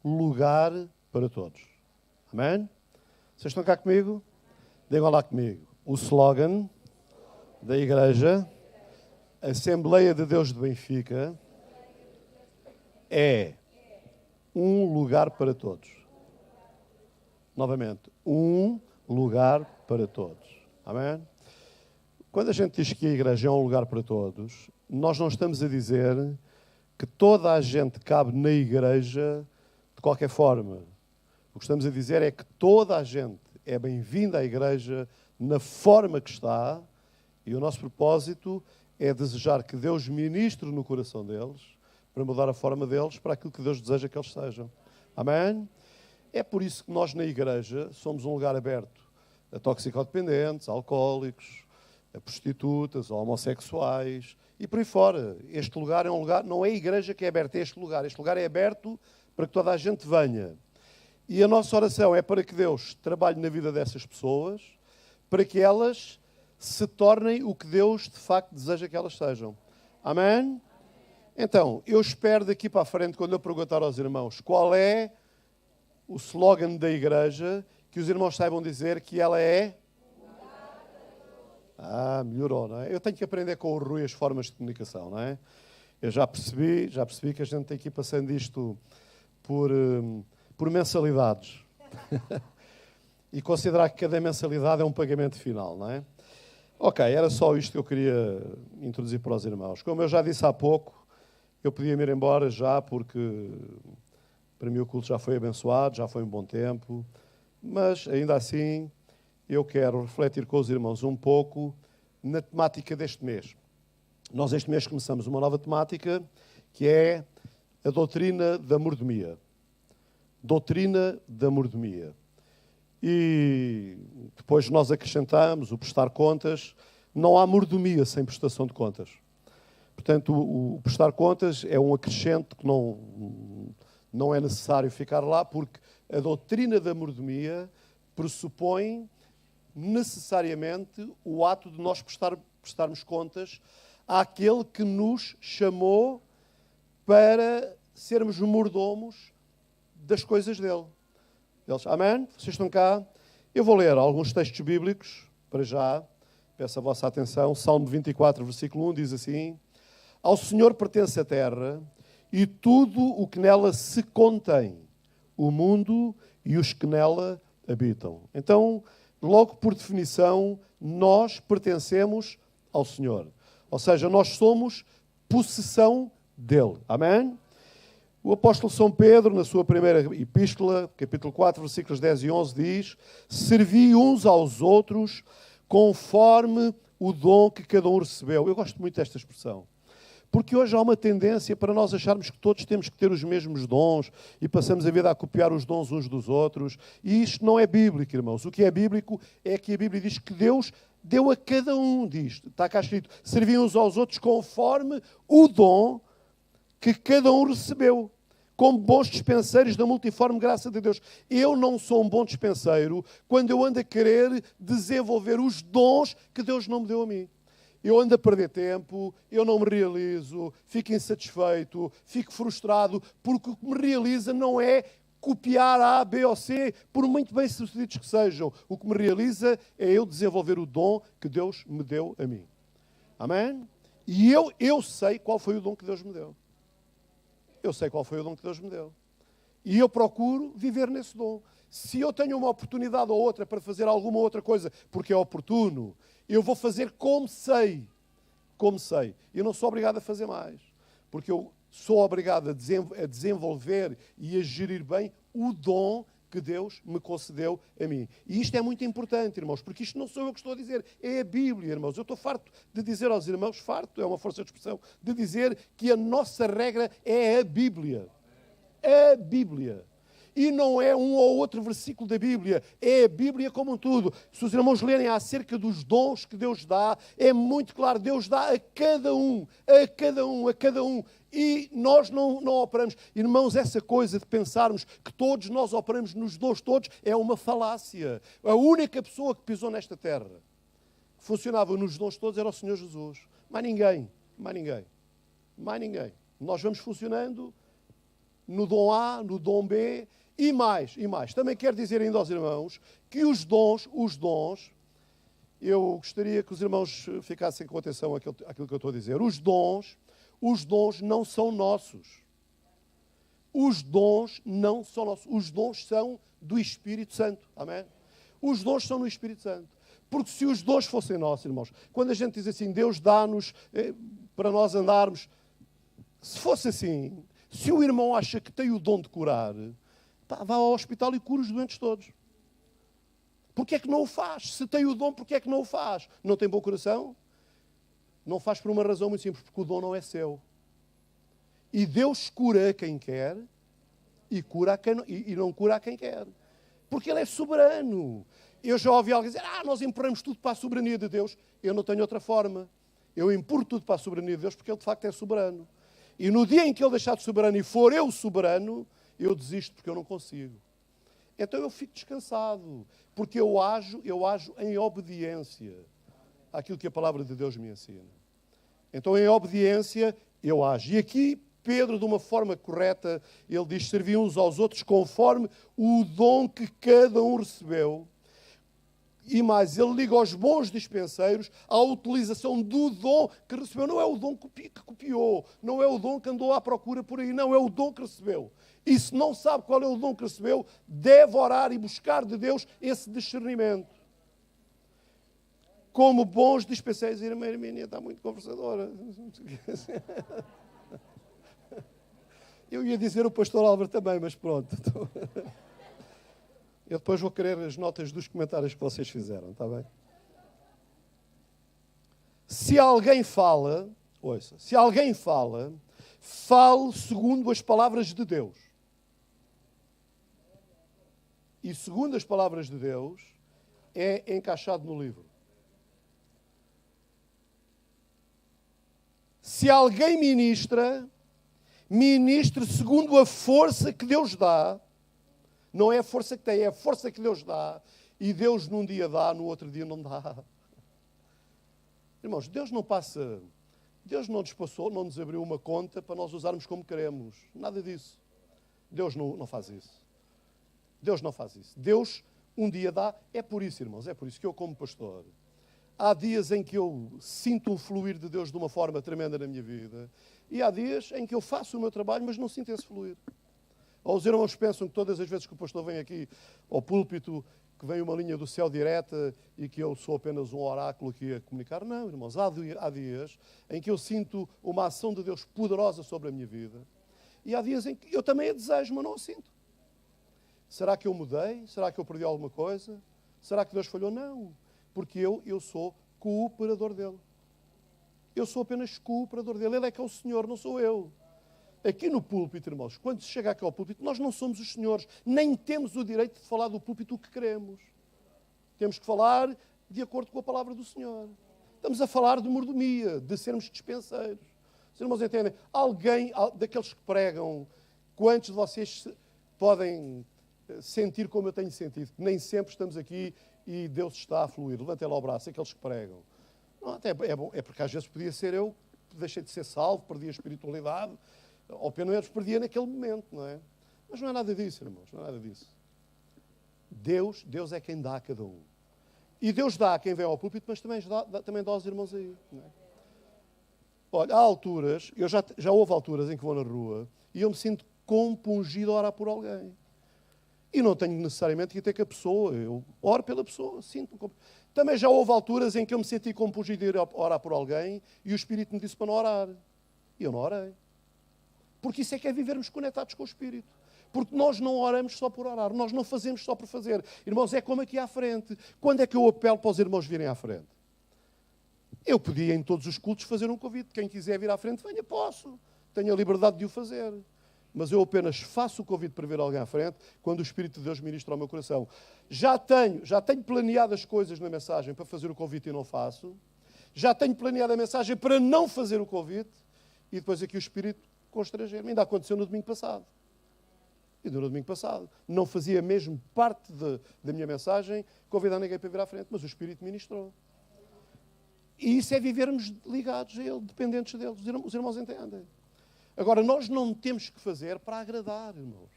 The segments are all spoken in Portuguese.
lugar para todos. Amém? Vocês estão cá comigo? Digam lá comigo. O slogan da Igreja Assembleia de Deus de Benfica é um lugar para todos. Novamente, um lugar para todos. Amém? Quando a gente diz que a Igreja é um lugar para todos, nós não estamos a dizer que toda a gente cabe na Igreja de qualquer forma. O que estamos a dizer é que toda a gente é bem-vinda à Igreja na forma que está, e o nosso propósito é desejar que Deus ministre no coração deles, para mudar a forma deles para aquilo que Deus deseja que eles sejam. Amém? É por isso que nós na Igreja somos um lugar aberto a toxicodependentes, a alcoólicos, a prostitutas, a homossexuais e por aí fora. Este lugar é um lugar, não é a Igreja que é aberta, é este lugar. Este lugar é aberto para que toda a gente venha. E a nossa oração é para que Deus trabalhe na vida dessas pessoas, para que elas se tornem o que Deus de facto deseja que elas sejam. Amém? Então, eu espero daqui para a frente, quando eu perguntar aos irmãos qual é o slogan da Igreja, que os irmãos saibam dizer que ela é... melhorou, não é? Eu tenho que aprender com o Rui as formas de comunicação, não é? Eu já percebi que a gente tem que ir passando isto por mensalidades. E considerar que cada mensalidade é um pagamento final, não é? Ok, era só isto que eu queria introduzir para os irmãos. Como eu já disse há pouco, eu podia me ir embora já, porque para mim o culto já foi abençoado, já foi um bom tempo, mas ainda assim eu quero refletir com os irmãos um pouco na temática deste mês. Nós este mês começamos uma nova temática, que é a doutrina da mordomia. Doutrina da mordomia. E depois nós acrescentamos o prestar contas. Não há mordomia sem prestação de contas. Portanto, o prestar contas é um acrescente que não é necessário ficar lá, porque a doutrina da mordomia pressupõe necessariamente o ato de nós prestarmos contas àquele que nos chamou para sermos mordomos das coisas dele. Amém? Vocês estão cá? Eu vou ler alguns textos bíblicos, para já, peço a vossa atenção. Salmo 24, versículo 1 diz assim: Ao Senhor pertence a terra e tudo o que nela se contém, o mundo e os que nela habitam. Então, logo por definição, nós pertencemos ao Senhor. Ou seja, nós somos possessão dele. Amém? O apóstolo São Pedro, na sua primeira epístola, capítulo 4, versículos 10 e 11, diz: Servi uns aos outros conforme o dom que cada um recebeu. Eu gosto muito desta expressão. Porque hoje há uma tendência para nós acharmos que todos temos que ter os mesmos dons e passamos a vida a copiar os dons uns dos outros. E isto não é bíblico, irmãos. O que é bíblico é que a Bíblia diz que Deus deu a cada um disto. Está cá escrito: servi uns aos outros conforme o dom que cada um recebeu, como bons dispenseiros da multiforme graça de Deus. Eu não sou um bom dispenseiro quando eu ando a querer desenvolver os dons que Deus não me deu a mim. Eu ando a perder tempo, eu não me realizo, fico insatisfeito, fico frustrado, porque o que me realiza não é copiar A, B ou C, por muito bem sucedidos que sejam. O que me realiza é eu desenvolver o dom que Deus me deu a mim. Amém? E eu sei qual foi o dom que Deus me deu. Eu sei qual foi o dom que Deus me deu. E eu procuro viver nesse dom. Se eu tenho uma oportunidade ou outra para fazer alguma outra coisa, porque é oportuno, eu vou fazer como sei. Como sei. Eu não sou obrigado a fazer mais. Porque eu sou obrigado a desenvolver e a gerir bem o dom que Deus me concedeu a mim. E isto é muito importante, irmãos, porque isto não sou eu que estou a dizer, é a Bíblia, irmãos. Eu estou farto de dizer aos irmãos, farto é uma força de expressão, de dizer que a nossa regra é a Bíblia. A Bíblia. E não é um ou outro versículo da Bíblia, é a Bíblia como um todo. Se os irmãos lerem acerca dos dons que Deus dá, é muito claro, Deus dá a cada um, a cada um, a cada um. E nós não operamos. Irmãos, essa coisa de pensarmos que todos nós operamos nos dons todos é uma falácia. A única pessoa que pisou nesta terra que funcionava nos dons todos era o Senhor Jesus. Mais ninguém, mais ninguém, mais ninguém. Nós vamos funcionando no dom A, no dom B, e mais, e mais. Também quero dizer ainda aos irmãos que os dons, eu gostaria que os irmãos ficassem com atenção àquilo que eu estou a dizer. Os dons não são nossos. Os dons não são nossos. Os dons são do Espírito Santo. Amém? Os dons são do Espírito Santo. Porque se os dons fossem nossos, irmãos, quando a gente diz assim, Deus dá-nos para nós andarmos, se fosse assim, se o irmão acha que tem o dom de curar, vá ao hospital e cura os doentes todos. Porquê é que não o faz? Se tem o dom, porquê é que não o faz? Não tem bom coração? Não faz por uma razão muito simples, porque o dom não é seu. E Deus cura a quem quer e não cura a quem quer. Porque Ele é soberano. Eu já ouvi alguém dizer, nós empurramos tudo para a soberania de Deus. Eu não tenho outra forma. Eu empurro tudo para a soberania de Deus porque Ele de facto é soberano. E no dia em que Ele deixar de soberano e for eu soberano, eu desisto porque eu não consigo. Então eu fico descansado, porque eu ajo em obediência àquilo que a palavra de Deus me ensina. Então em obediência eu ajo. E aqui Pedro, de uma forma correta, ele diz, servi uns aos outros conforme o dom que cada um recebeu. E mais, ele liga aos bons dispenseiros à utilização do dom que recebeu. Não é o dom que copiou, não é o dom que andou à procura por aí, não, é o dom que recebeu. E se não sabe qual é o dom que recebeu, deve orar e buscar de Deus esse discernimento. Como bons dispenseiros, a irmã Hermínia está muito conversadora. Eu ia dizer o pastor Álvaro também, mas pronto. Eu depois vou querer as notas dos comentários que vocês fizeram, está bem? Se alguém fala, ouça, fale segundo as palavras de Deus. E segundo as palavras de Deus, é encaixado no livro. Se alguém ministre segundo a força que Deus dá. Não é a força que tem, é a força que Deus dá. E Deus num dia dá, no outro dia não dá. Irmãos, Deus não nos passou, não nos abriu uma conta para nós usarmos como queremos. Nada disso. Deus não faz isso. Deus não faz isso. Deus um dia dá. É por isso, irmãos, é por isso que eu, como pastor, há dias em que eu sinto um fluir de Deus de uma forma tremenda na minha vida. E há dias em que eu faço o meu trabalho, mas não sinto esse fluir. Ou os irmãos pensam que todas as vezes que o pastor vem aqui ao púlpito, que vem uma linha do céu direta e que eu sou apenas um oráculo aqui a comunicar. Não, irmãos, há dias em que eu sinto uma ação de Deus poderosa sobre a minha vida. E há dias em que eu também a desejo, mas não a sinto. Será que eu mudei? Será que eu perdi alguma coisa? Será que Deus falhou? Não, porque eu sou cooperador dele. Eu sou apenas cooperador dele. Ele é que é o Senhor, não sou eu. Aqui no púlpito, irmãos, quando se chega aqui ao púlpito, nós não somos os senhores, nem temos o direito de falar do púlpito o que queremos. Temos que falar de acordo com a palavra do Senhor. Estamos a falar de mordomia, de sermos dispenseiros. Os irmãos entendem? Alguém, daqueles que pregam, quantos de vocês podem sentir como eu tenho sentido? Nem sempre estamos aqui e Deus está a fluir. Levantem lá o braço, aqueles que pregam. Não, até é bom, é porque às vezes podia ser eu, deixei de ser salvo, perdi a espiritualidade, ou pelo menos perdia naquele momento, não é? Mas não é nada disso, irmãos, não é nada disso. Deus é quem dá a cada um. E Deus dá a quem vem ao púlpito, mas também dá aos irmãos aí. Não é? Olha, há alturas, já houve alturas em que vou na rua e eu me sinto compungido a orar por alguém. E não tenho necessariamente que ter com a pessoa, eu oro pela pessoa, sinto-me. Também já houve alturas em que eu me senti compungido a orar por alguém e o Espírito me disse para não orar. E eu não orei. Porque isso é que é vivermos conectados com o Espírito. Porque nós não oramos só por orar, nós não fazemos só por fazer. Irmãos, é como aqui à frente. Quando é que eu apelo para os irmãos virem à frente? Eu podia em todos os cultos fazer um convite. Quem quiser vir à frente, venha, posso. Tenho a liberdade de o fazer. Mas eu apenas faço o convite para vir alguém à frente quando o Espírito de Deus ministra ao meu coração. Já tenho planeado as coisas na mensagem para fazer o convite e não faço. Já tenho planeado a mensagem para não fazer o convite. E depois aqui o Espírito constranger-me. Ainda aconteceu no domingo passado. E no domingo passado. Não fazia mesmo parte da minha mensagem convidar ninguém para vir à frente, mas o Espírito ministrou. E isso é vivermos ligados a Ele, dependentes dele. Os irmãos entendem. Agora, nós não temos que fazer para agradar, irmãos.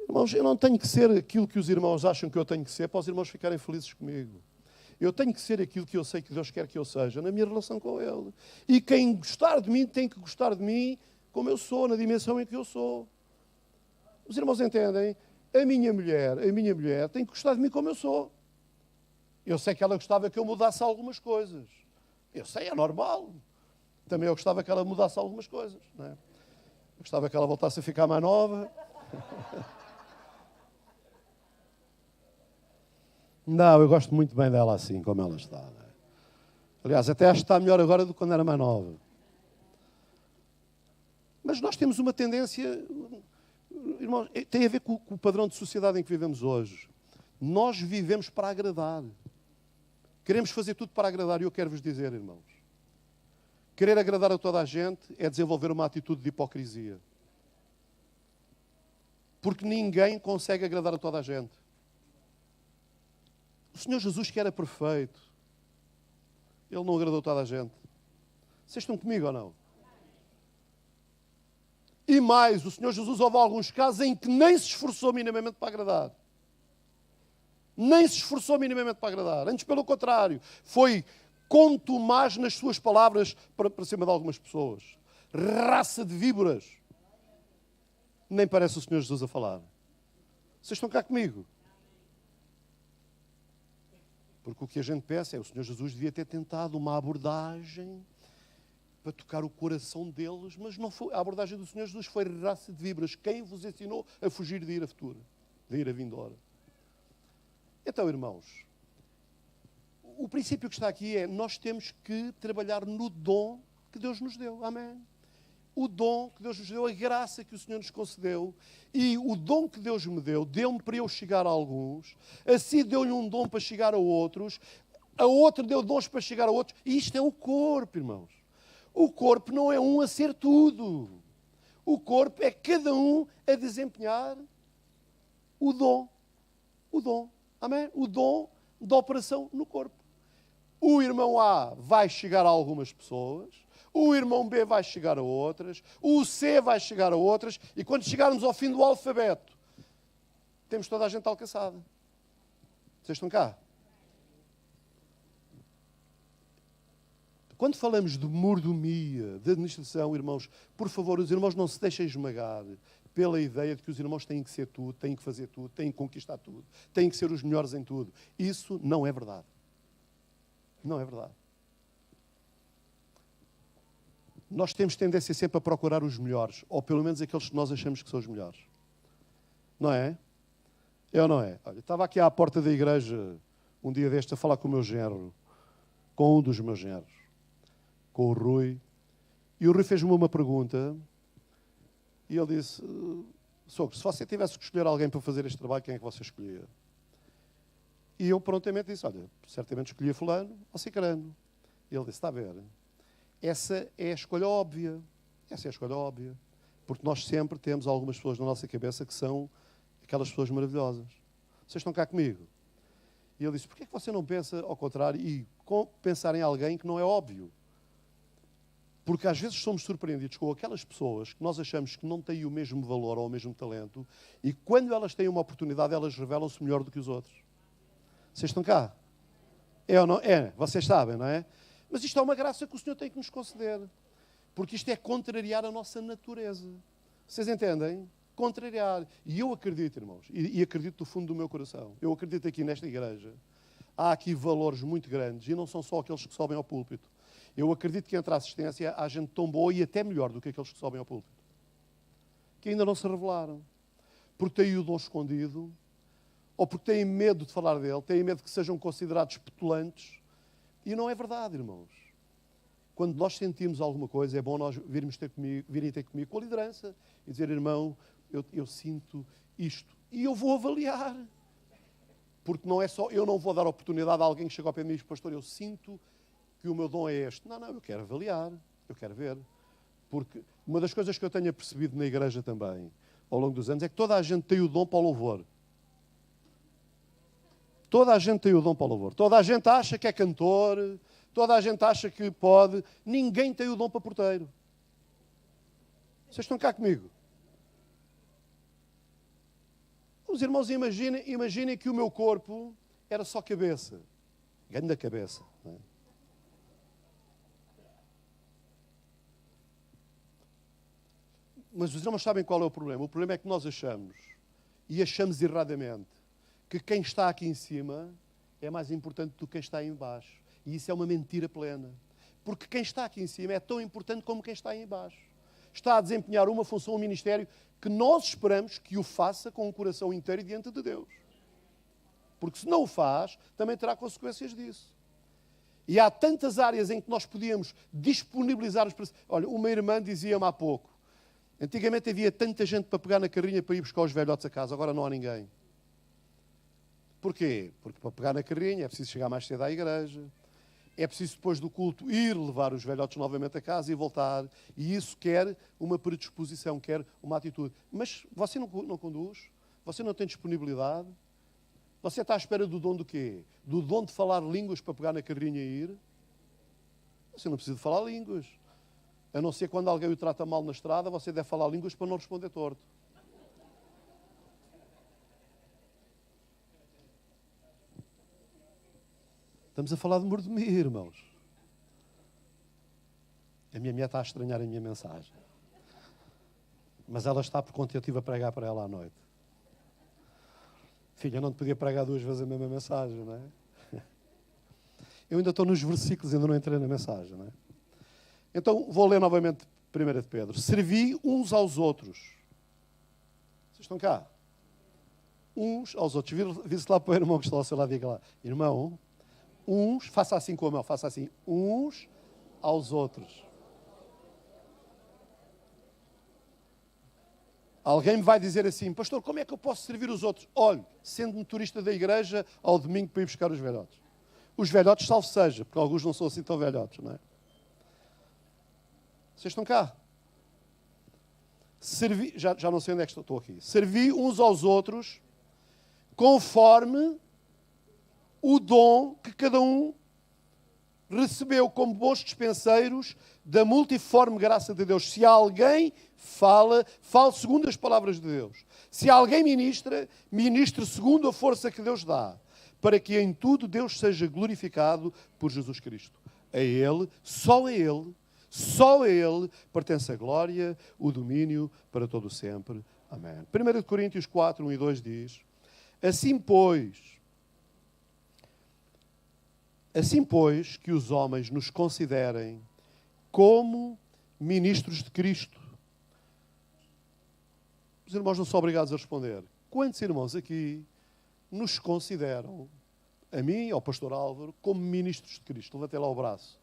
Irmãos, eu não tenho que ser aquilo que os irmãos acham que eu tenho que ser para os irmãos ficarem felizes comigo. Eu tenho que ser aquilo que eu sei que Deus quer que eu seja na minha relação com Ele. E quem gostar de mim tem que gostar de mim como eu sou, na dimensão em que eu sou. Os irmãos entendem? A minha mulher tem que gostar de mim como eu sou. Eu sei que ela gostava que eu mudasse algumas coisas. Eu sei, é normal. Também eu gostava que ela mudasse algumas coisas. Não é? Eu gostava que ela voltasse a ficar mais nova. Não, eu gosto muito bem dela assim, como ela está. Não é? Aliás, até acho que está melhor agora do que quando era mais nova. Mas nós temos uma tendência, irmãos, tem a ver com o padrão de sociedade em que vivemos hoje. Nós vivemos para agradar. Queremos fazer tudo para agradar e eu quero vos dizer, irmãos, querer agradar a toda a gente é desenvolver uma atitude de hipocrisia. Porque ninguém consegue agradar a toda a gente. O Senhor Jesus, que era perfeito, Ele não agradou a toda a gente. Vocês estão comigo ou não? E mais, o Senhor Jesus houve alguns casos em que nem se esforçou minimamente para agradar. Nem se esforçou minimamente para agradar. Antes, pelo contrário, foi contumaz nas suas palavras para cima de algumas pessoas. Raça de víboras. Nem parece o Senhor Jesus a falar. Vocês estão cá comigo? Porque o que a gente pensa é o Senhor Jesus devia ter tentado uma abordagem para tocar o coração deles, mas não foi. A abordagem do Senhor Jesus foi raça de víboras. Quem vos ensinou a fugir de ira futura, de ira vindoura? Então, irmãos, o princípio que está aqui é nós temos que trabalhar no dom que Deus nos deu. Amém? O dom que Deus nos deu, a graça que o Senhor nos concedeu, e o dom que Deus me deu, deu-me para eu chegar a alguns, assim deu-lhe um dom para chegar a outros, a outro deu dons para chegar a outros, e isto é o corpo, irmãos. O corpo não é um a ser tudo. O corpo é cada um a desempenhar o dom. O dom. Amém? O dom da operação no corpo. O irmão A vai chegar a algumas pessoas, o irmão B vai chegar a outras, o C vai chegar a outras, e quando chegarmos ao fim do alfabeto, temos toda a gente alcançada. Vocês estão cá? Quando falamos de mordomia, de administração, irmãos, por favor, os irmãos não se deixem esmagar pela ideia de que os irmãos têm que ser tudo, têm que fazer tudo, têm que conquistar tudo, têm que ser os melhores em tudo. Isso não é verdade. Não é verdade. Nós temos tendência sempre a procurar os melhores, ou pelo menos aqueles que nós achamos que são os melhores. Não é? É ou não é? Olha, estava aqui à porta da igreja um dia deste a falar com o meu genro, com um dos meus genros, com o Rui, e o Rui fez-me uma pergunta, e ele disse: sogro, se você tivesse que escolher alguém para fazer este trabalho, quem é que você escolhia? E eu prontamente disse: olha, certamente escolhia fulano ou cicrano. E ele disse: está a ver, essa é a escolha óbvia. Essa é a escolha óbvia. Porque nós sempre temos algumas pessoas na nossa cabeça que são aquelas pessoas maravilhosas. Vocês estão cá comigo? E ele disse: porquê é que você não pensa ao contrário e pensar em alguém que não é óbvio? Porque às vezes somos surpreendidos com aquelas pessoas que nós achamos que não têm o mesmo valor ou o mesmo talento, e quando elas têm uma oportunidade, elas revelam-se melhor do que os outros. Vocês estão cá? É ou não? É, vocês sabem, não é? Mas isto é uma graça que o Senhor tem que nos conceder. Porque isto é contrariar a nossa natureza. Vocês entendem? Contrariar. E eu acredito, irmãos, e acredito do fundo do meu coração, eu acredito aqui nesta igreja, há aqui valores muito grandes, e não são só aqueles que sobem ao púlpito. Eu acredito que entre a assistência há gente tão boa e até melhor do que aqueles que sobem ao púlpito, que ainda não se revelaram. Porque têm o dom escondido, ou porque têm medo de falar dele, têm medo que sejam considerados petulantes. E não é verdade, irmãos. Quando nós sentimos alguma coisa, é bom nós virem ter comigo com a liderança e dizer: irmão, eu sinto isto. E eu vou avaliar. Porque não é só, eu não vou dar oportunidade a alguém que chega ao pé de mim e diz: pastor, eu sinto que o meu dom é este. Não, eu quero avaliar, eu quero ver. Porque uma das coisas que eu tenho percebido na igreja também, ao longo dos anos, é que toda a gente tem o dom para o louvor. Toda a gente tem o dom para o louvor. Toda a gente acha que é cantor, toda a gente acha que pode. Ninguém tem o dom para porteiro. Vocês estão cá comigo? Os irmãos, imaginem que o meu corpo era só cabeça. Grande cabeça. Não é? Mas os irmãos sabem qual é o problema? O problema é que nós achamos, e achamos erradamente, que quem está aqui em cima é mais importante do que quem está aí em baixo. E isso é uma mentira plena. Porque quem está aqui em cima é tão importante como quem está aí em baixo. Está a desempenhar uma função, um ministério, que nós esperamos que o faça com o coração inteiro diante de Deus. Porque se não o faz, também terá consequências disso. E há tantas áreas em que nós podíamos disponibilizar os... Olha, uma irmã dizia-me há pouco, antigamente havia tanta gente para pegar na carrinha para ir buscar os velhotes a casa, agora não há ninguém. Porquê? Porque para pegar na carrinha é preciso chegar mais cedo à igreja, é preciso depois do culto ir levar os velhotes novamente a casa e voltar, e isso quer uma predisposição, quer uma atitude. Mas você não conduz, você não tem disponibilidade, você está à espera do dom do quê? Do dom de falar línguas para pegar na carrinha e ir? Você não precisa de falar línguas. A não ser quando alguém o trata mal na estrada, você deve falar línguas para não responder torto. Estamos a falar de mordomia, irmãos. A minha mulher está a estranhar a minha mensagem. Mas ela está porque ontem eu estive a pregar para ela à noite. Filha, eu não te podia pregar 2 vezes a mesma mensagem, não é? Eu ainda estou nos versículos, ainda não entrei na mensagem, não é? Então, vou ler novamente 1 de Pedro. Servi uns aos outros. Vocês estão cá? Uns aos outros. Vire-se lá para o irmão que está ao seu lado e diga lá. Irmão, uns, faça assim com a mão, faça assim. Uns aos outros. Alguém me vai dizer assim, pastor, como é que eu posso servir os outros? Olhe, sendo motorista da igreja, ao domingo para ir buscar os velhotes. Os velhotes, salvo seja, porque alguns não são assim tão velhotes, não é? Vocês estão cá? Servi, já não sei onde é que estou aqui. Servi uns aos outros conforme o dom que cada um recebeu como bons dispenseiros da multiforme graça de Deus. Se alguém fale segundo as palavras de Deus. Se alguém ministra, ministre segundo a força que Deus dá, para que em tudo Deus seja glorificado por Jesus Cristo. A Ele, só a Ele pertence a glória, o domínio para todo o sempre. Amém. 1 Coríntios 4, 1 e 2 diz, assim pois que os homens nos considerem como ministros de Cristo. Os irmãos não são obrigados a responder. Quantos irmãos aqui nos consideram, a mim, ao pastor Álvaro, como ministros de Cristo? Levantei lá o braço.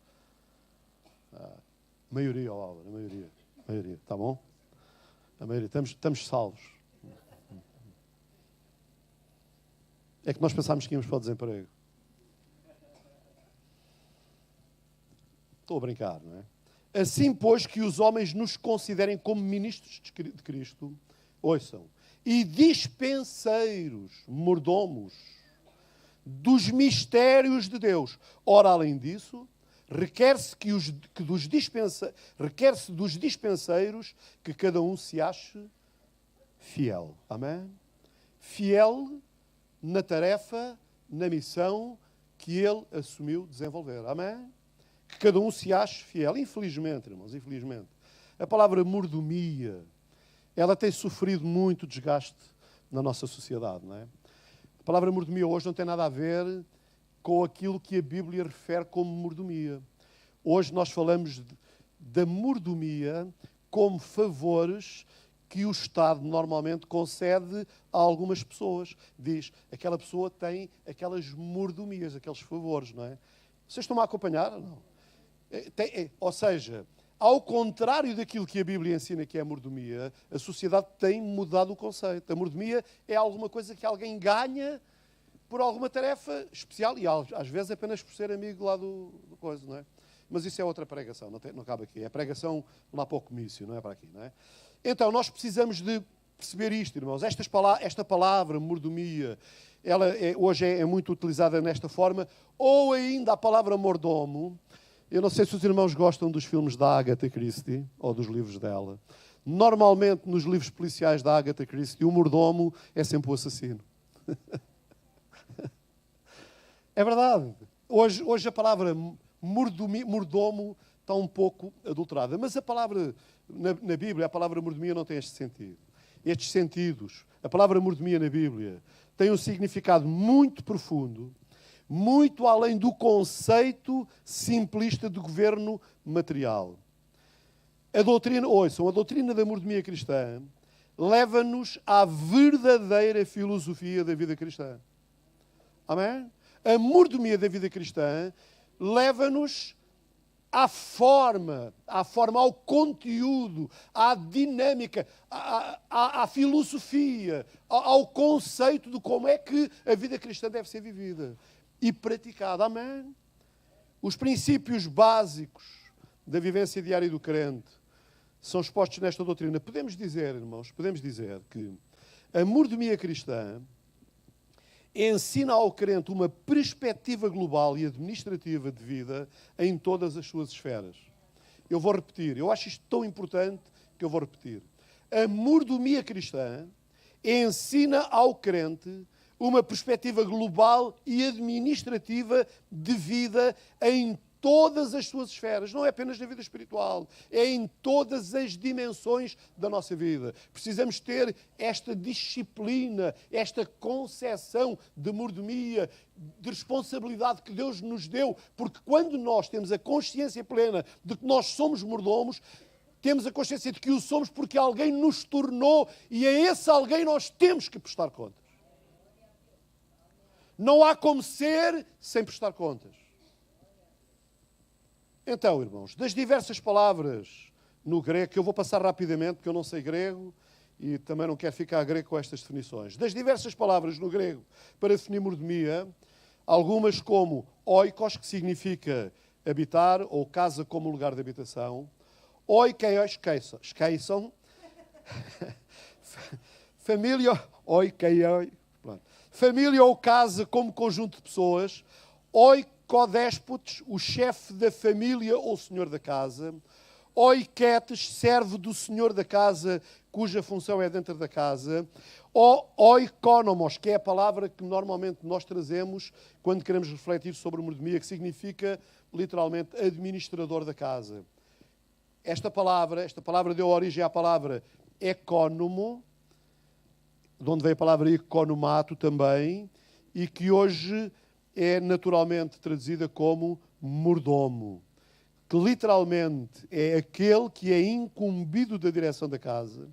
Maioria, Álvaro, a maioria, está bom? A maioria, estamos salvos. É que nós pensámos que íamos para o desemprego. Estou a brincar, não é? Assim, pois, que os homens nos considerem como ministros de Cristo, ouçam, e dispenseiros, mordomos, dos mistérios de Deus. Ora, além disso, requer-se dos dispenseiros que cada um se ache fiel. Amém? Fiel na tarefa, na missão que ele assumiu desenvolver. Amém? Que cada um se ache fiel. Infelizmente, irmãos, infelizmente, a palavra mordomia, ela tem sofrido muito desgaste na nossa sociedade, não é? A palavra mordomia hoje não tem nada a ver com aquilo que a Bíblia refere como mordomia. Hoje nós falamos da mordomia como favores que o Estado normalmente concede a algumas pessoas. Diz, aquela pessoa tem aquelas mordomias, aqueles favores, não é? Vocês estão-me a acompanhar ou não? Ou seja, ao contrário daquilo que a Bíblia ensina que é a mordomia, a sociedade tem mudado o conceito. A mordomia é alguma coisa que alguém ganha por alguma tarefa especial e às vezes apenas por ser amigo lá do coisa, não é? Mas isso é outra pregação, não cabe aqui. É pregação lá para o comício, não é para aqui, não é? Então, nós precisamos de perceber isto, irmãos. Esta palavra, mordomia, ela hoje é muito utilizada nesta forma, ou ainda a palavra mordomo. Eu não sei se os irmãos gostam dos filmes da Agatha Christie, ou dos livros dela. Normalmente, nos livros policiais da Agatha Christie, o mordomo é sempre o assassino. É verdade. Hoje a palavra mordomo está um pouco adulterada. Mas a palavra, na Bíblia, a palavra mordomia não tem este sentido. Estes sentidos, a palavra mordomia na Bíblia, tem um significado muito profundo, muito além do conceito simplista de governo material. A doutrina da mordomia cristã leva-nos à verdadeira filosofia da vida cristã. Amém? A mordomia da vida cristã leva-nos à forma, ao conteúdo, à dinâmica, à filosofia, ao conceito de como é que a vida cristã deve ser vivida e praticada. Amém? Os princípios básicos da vivência diária do crente são expostos nesta doutrina. Podemos dizer, irmãos, que a mordomia cristã ensina ao crente uma perspectiva global e administrativa de vida em todas as suas esferas. Eu vou repetir, eu acho isto tão importante que eu vou repetir. A mordomia cristã ensina ao crente uma perspectiva global e administrativa de vida em todas as suas esferas, não é apenas na vida espiritual, é em todas as dimensões da nossa vida. Precisamos ter esta disciplina, esta concepção de mordomia, de responsabilidade que Deus nos deu, porque quando nós temos a consciência plena de que nós somos mordomos, temos a consciência de que o somos porque alguém nos tornou e a esse alguém nós temos que prestar contas. Não há como ser sem prestar contas. Então, irmãos, das diversas palavras no grego, que eu vou passar rapidamente, porque eu não sei grego e também não quero ficar grego com estas definições. Das diversas palavras no grego para definir mordomia, algumas como oikos, que significa habitar, ou casa como lugar de habitação, oikeios, esqueçam, família, oikeios, família ou casa como conjunto de pessoas, oikodéspotes, o chefe da família ou senhor da casa, oiketes, servo do senhor da casa, cuja função é dentro da casa, ou oikonomos, que é a palavra que normalmente nós trazemos quando queremos refletir sobre mordomia, que significa, literalmente, administrador da casa. Esta palavra deu origem à palavra economo, de onde vem a palavra economato também, e que hoje é naturalmente traduzida como mordomo, que literalmente é aquele que é incumbido da direção da casa,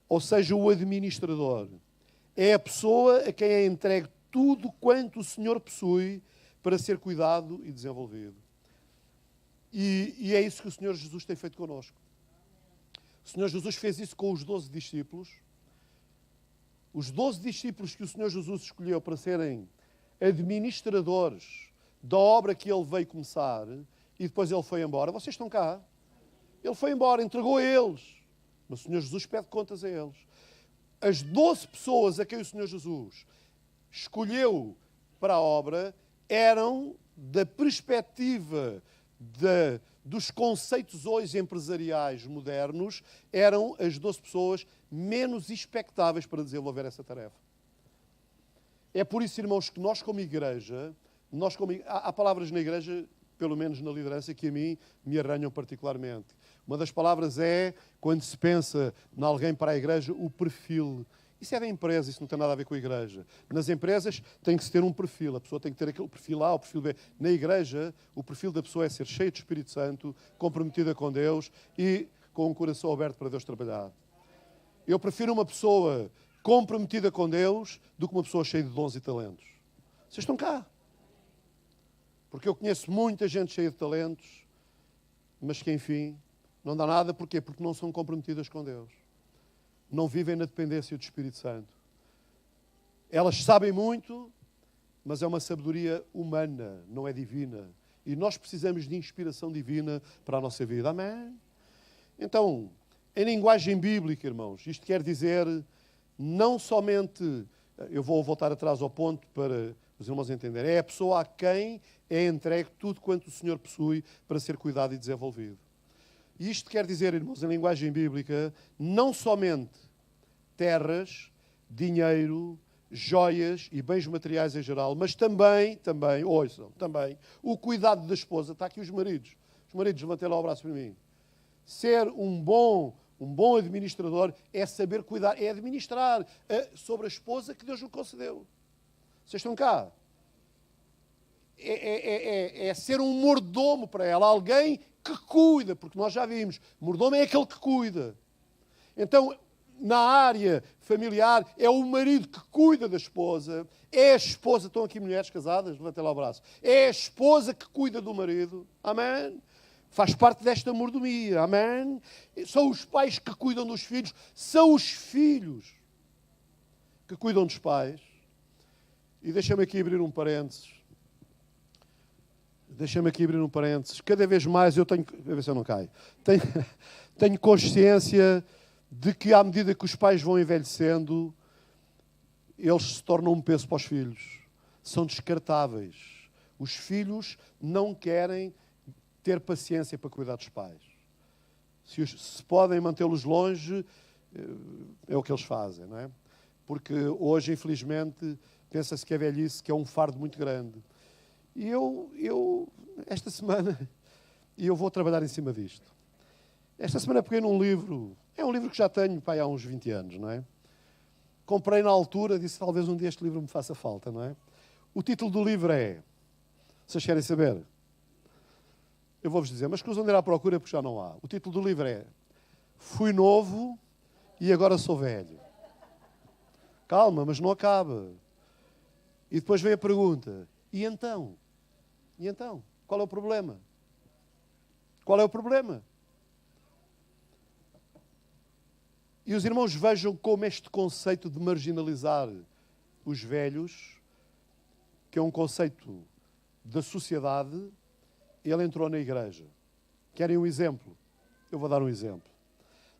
ou seja, o administrador. É a pessoa a quem é entregue tudo quanto o Senhor possui para ser cuidado e desenvolvido. E é isso que o Senhor Jesus tem feito connosco. O Senhor Jesus fez isso com os 12 discípulos. Os 12 discípulos que o Senhor Jesus escolheu para serem administradores da obra que Ele veio começar e depois Ele foi embora. Vocês estão cá? Ele foi embora, entregou a eles. Mas o Senhor Jesus pede contas a eles. As 12 pessoas a quem o Senhor Jesus escolheu para a obra eram da perspectiva dos conceitos hoje empresariais modernos, eram as 12 pessoas menos expectáveis para desenvolver essa tarefa. É por isso, irmãos, que nós como igreja, há palavras na igreja, pelo menos na liderança, que a mim me arranham particularmente. Uma das palavras é, quando se pensa em alguém para a igreja, o perfil. Isso é da empresa, isso não tem nada a ver com a igreja. Nas empresas tem que se ter um perfil, a pessoa tem que ter aquele perfil A, o perfil B. Na igreja, o perfil da pessoa é ser cheio de Espírito Santo, comprometida com Deus e com um coração aberto para Deus trabalhar. Eu prefiro uma pessoa comprometida com Deus do que uma pessoa cheia de dons e talentos. Vocês estão cá. Porque eu conheço muita gente cheia de talentos, mas que, enfim, não dá nada. Porquê? Porque não são comprometidas com Deus. Não vivem na dependência do Espírito Santo. Elas sabem muito, mas é uma sabedoria humana, não é divina. E nós precisamos de inspiração divina para a nossa vida. Amém? Então, em linguagem bíblica, irmãos, isto quer dizer não somente, eu vou voltar atrás ao ponto para os irmãos entenderem, é a pessoa a quem é entregue tudo quanto o Senhor possui para ser cuidado e desenvolvido. E isto quer dizer, irmãos, em linguagem bíblica, não somente terras, dinheiro, joias e bens materiais em geral, mas também, ouçam, também, o cuidado da esposa. Está aqui os maridos. Os maridos, levantem lá o braço para mim. Ser um bom administrador é saber cuidar, é administrar sobre a esposa que Deus lhe concedeu. Vocês estão cá? É ser um mordomo para ela, alguém que cuida, porque nós já vimos, mordomo é aquele que cuida. Então, na área familiar, é o marido que cuida da esposa, é a esposa, estão aqui mulheres casadas, levantem lá o braço, é a esposa que cuida do marido, amém? Faz parte desta mordomia, amém? São os pais que cuidam dos filhos, são os filhos que cuidam dos pais. E deixa-me aqui abrir um parênteses. Cada vez mais eu tenho... A ver se eu não caio. Tenho consciência de que, à medida que os pais vão envelhecendo, eles se tornam um peso para os filhos. São descartáveis. Os filhos não querem ter paciência para cuidar dos pais. Se podem mantê-los longe, é o que eles fazem, não é? Porque hoje, infelizmente, pensa-se que a velhice que é um fardo muito grande. E eu esta semana, eu vou trabalhar em cima disto. Esta semana peguei num livro, é um livro que já tenho há uns 20 anos, não é? Comprei na altura, disse talvez um dia este livro me faça falta, não é? O título do livro é, vocês querem saber? Eu vou-vos dizer, mas cruzam de ir à procura porque já não há. O título do livro é Fui novo e agora sou velho. Calma, mas não acaba. E depois vem a pergunta, e então? E então? Qual é o problema? Qual é o problema? E os irmãos vejam como este conceito de marginalizar os velhos, que é um conceito da sociedade, ele entrou na igreja. Querem um exemplo? Eu vou dar um exemplo.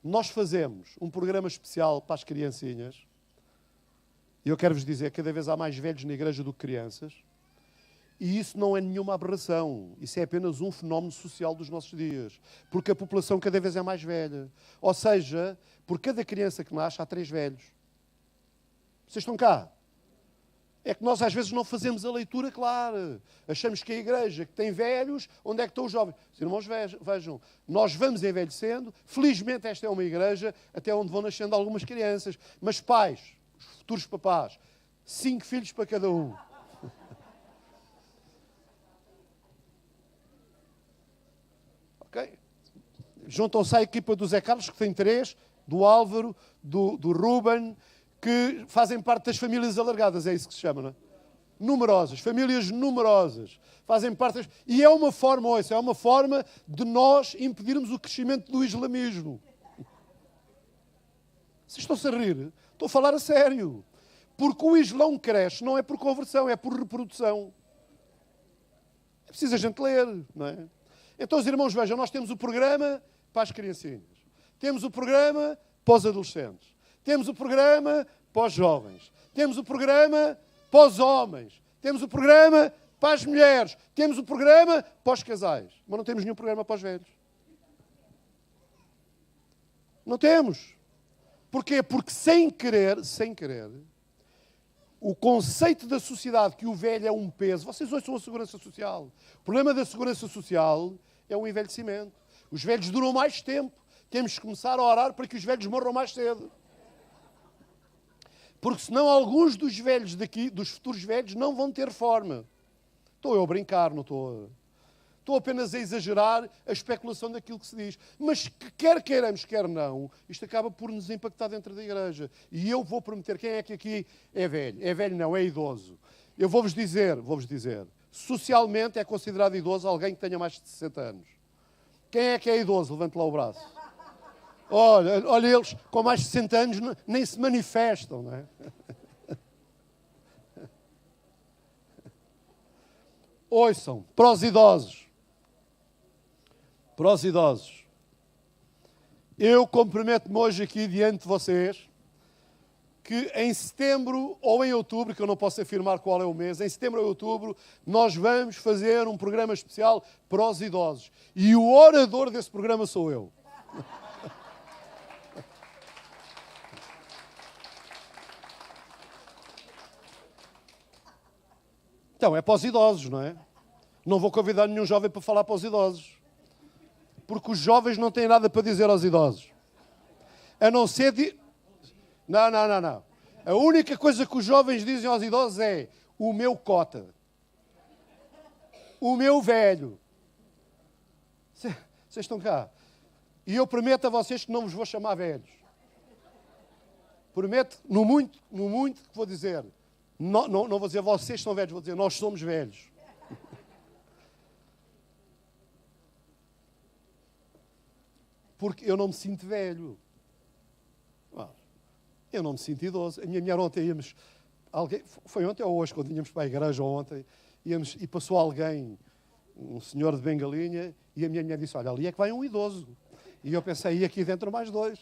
Nós fazemos um programa especial para as criancinhas, e eu quero-vos dizer que cada vez há mais velhos na igreja do que crianças, e isso não é nenhuma aberração, isso é apenas um fenómeno social dos nossos dias, porque a população cada vez é mais velha. Ou seja, por cada criança que nasce há 3 velhos. Vocês estão cá? É que nós às vezes não fazemos a leitura clara. Achamos que a igreja que tem velhos, onde é que estão os jovens? Os irmãos vejam, nós vamos envelhecendo, felizmente esta é uma igreja até onde vão nascendo algumas crianças, mas pais, os futuros papás, 5 filhos para cada um. Ok? Juntam-se à equipa do Zé Carlos, que tem 3, do Álvaro, do Ruben, que fazem parte das famílias alargadas, é isso que se chama, não é? Numerosas, famílias numerosas. Fazem parte E é uma forma, ouça, é uma forma de nós impedirmos o crescimento do islamismo. Vocês estão-se a rir? Estou a falar a sério. Porque o Islão cresce não é por conversão, é por reprodução. É preciso a gente ler, não é? Então, os irmãos, vejam, nós temos o programa para as criancinhas. Temos o programa para os adolescentes. Temos o programa para os jovens. Temos o programa para os homens. Temos o programa para as mulheres. Temos o programa para os casais. Mas não temos nenhum programa para os velhos. Não temos. Porquê? Porque sem querer, o conceito da sociedade que o velho é um peso. Vocês ouçam a segurança social. O problema da segurança social é o envelhecimento. Os velhos duram mais tempo. Temos que começar a orar para que os velhos morram mais cedo. Porque senão alguns dos velhos daqui, dos futuros velhos, não vão ter forma. Estou eu a brincar, não estou a... Estou apenas a exagerar a especulação daquilo que se diz. Mas quer queiramos, quer não, isto acaba por nos impactar dentro da igreja. E eu vou prometer, quem é que aqui é velho? É velho não, é idoso. Eu vou-vos dizer, socialmente é considerado idoso alguém que tenha mais de 60 anos. Quem é que é idoso? Levante lá o braço. Olha, eles com mais de 60 anos nem se manifestam, não é? Ouçam, para os idosos. Eu comprometo-me hoje aqui diante de vocês que em setembro ou em outubro, que eu não posso afirmar qual é o mês, em setembro ou outubro, nós vamos fazer um programa especial para os idosos. E o orador desse programa sou eu. Então, é para os idosos, não é? Não vou convidar nenhum jovem para falar para os idosos. Porque os jovens não têm nada para dizer aos idosos. A não ser... Não. A única coisa que os jovens dizem aos idosos é o meu cota. O meu velho. Vocês estão cá. E eu prometo a vocês que não vos vou chamar velhos. Prometo, no muito que vou dizer. Não vou dizer vocês são velhos, vou dizer nós somos velhos. Porque eu não me sinto velho. Eu não me sinto idoso. A minha mulher ontem íamos... Foi ontem ou hoje, quando íamos para a igreja, ou ontem, íamos, e passou alguém, um senhor de bengalinha, e a minha mulher disse, olha, ali é que vai um idoso. E eu pensei, e aqui dentro mais dois.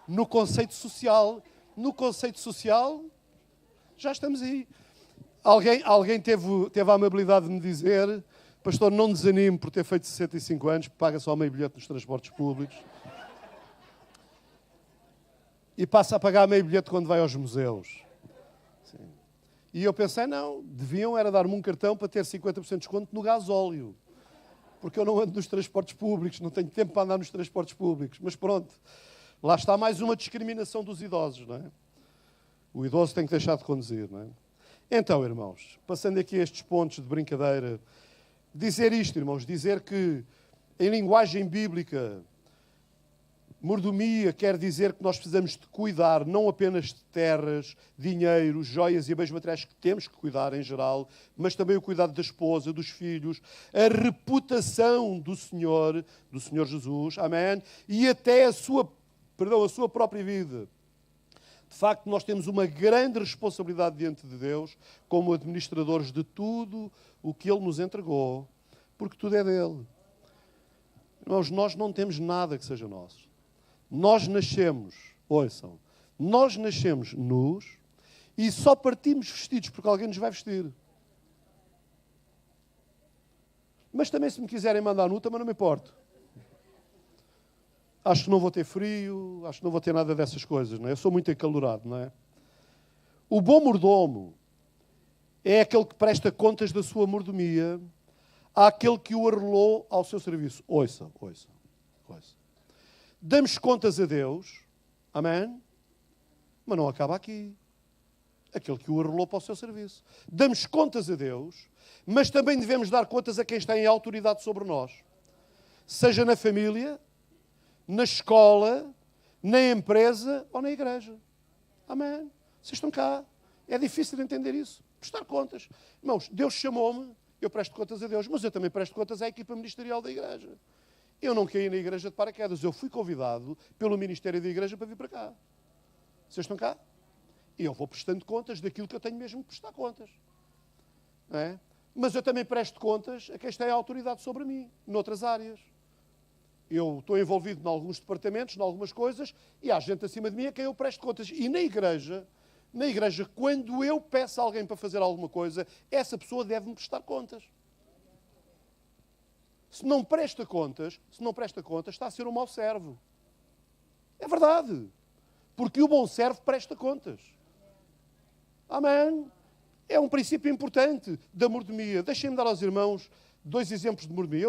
No conceito social, já estamos aí. Alguém teve a amabilidade de me dizer, pastor, não desanime por ter feito 65 anos, paga só meio bilhete nos transportes públicos. E passa a pagar meio bilhete quando vai aos museus. Sim. E eu pensei, não, deviam era dar-me um cartão para ter 50% de desconto no gasóleo. Porque eu não ando nos transportes públicos, não tenho tempo para andar nos transportes públicos. Mas pronto, lá está mais uma discriminação dos idosos, não é? O idoso tem que deixar de conduzir, não é? Então, irmãos, passando aqui estes pontos de brincadeira, dizer isto, irmãos, dizer que em linguagem bíblica, mordomia quer dizer que nós precisamos de cuidar não apenas de terras, dinheiro, joias e bens materiais que temos que cuidar em geral, mas também o cuidado da esposa, dos filhos, a reputação do Senhor Jesus, amém? E até a sua própria vida. De facto, nós temos uma grande responsabilidade diante de Deus como administradores de tudo o que Ele nos entregou, porque tudo é dele. Irmãos, nós não temos nada que seja nosso. Nós nascemos, ouçam, nós nascemos nus e só partimos vestidos porque alguém nos vai vestir. Mas também se me quiserem mandar nu, também não me importo. Acho que não vou ter frio, acho que não vou ter nada dessas coisas, não é? Eu sou muito acalorado, não é? O bom mordomo é aquele que presta contas da sua mordomia àquele que o arrelou ao seu serviço. Ouça. Damos contas a Deus, amém? Mas não acaba aqui. Aquele que o arrelou para o seu serviço. Damos contas a Deus, mas também devemos dar contas a quem está em autoridade sobre nós. Seja na família, na escola, na empresa ou na igreja. Amém? Vocês estão cá. É difícil de entender isso. Prestar contas. Irmãos, Deus chamou-me, eu presto contas a Deus, mas eu também presto contas à equipa ministerial da igreja. Eu não caí na igreja de paraquedas. Eu fui convidado pelo Ministério da Igreja para vir para cá. Vocês estão cá? E eu vou prestando contas daquilo que eu tenho mesmo que prestar contas. Não é? Mas eu também presto contas a quem está em autoridade sobre mim, noutras áreas. Eu estou envolvido em alguns departamentos, em algumas coisas, e há gente acima de mim a quem eu presto contas. E na igreja, quando eu peço a alguém para fazer alguma coisa, essa pessoa deve-me prestar contas. Se não presta contas, está a ser um mau servo. É verdade. Porque o bom servo presta contas. Amém? É um princípio importante da mordomia. Deixem-me dar aos irmãos 2 exemplos de mordomia.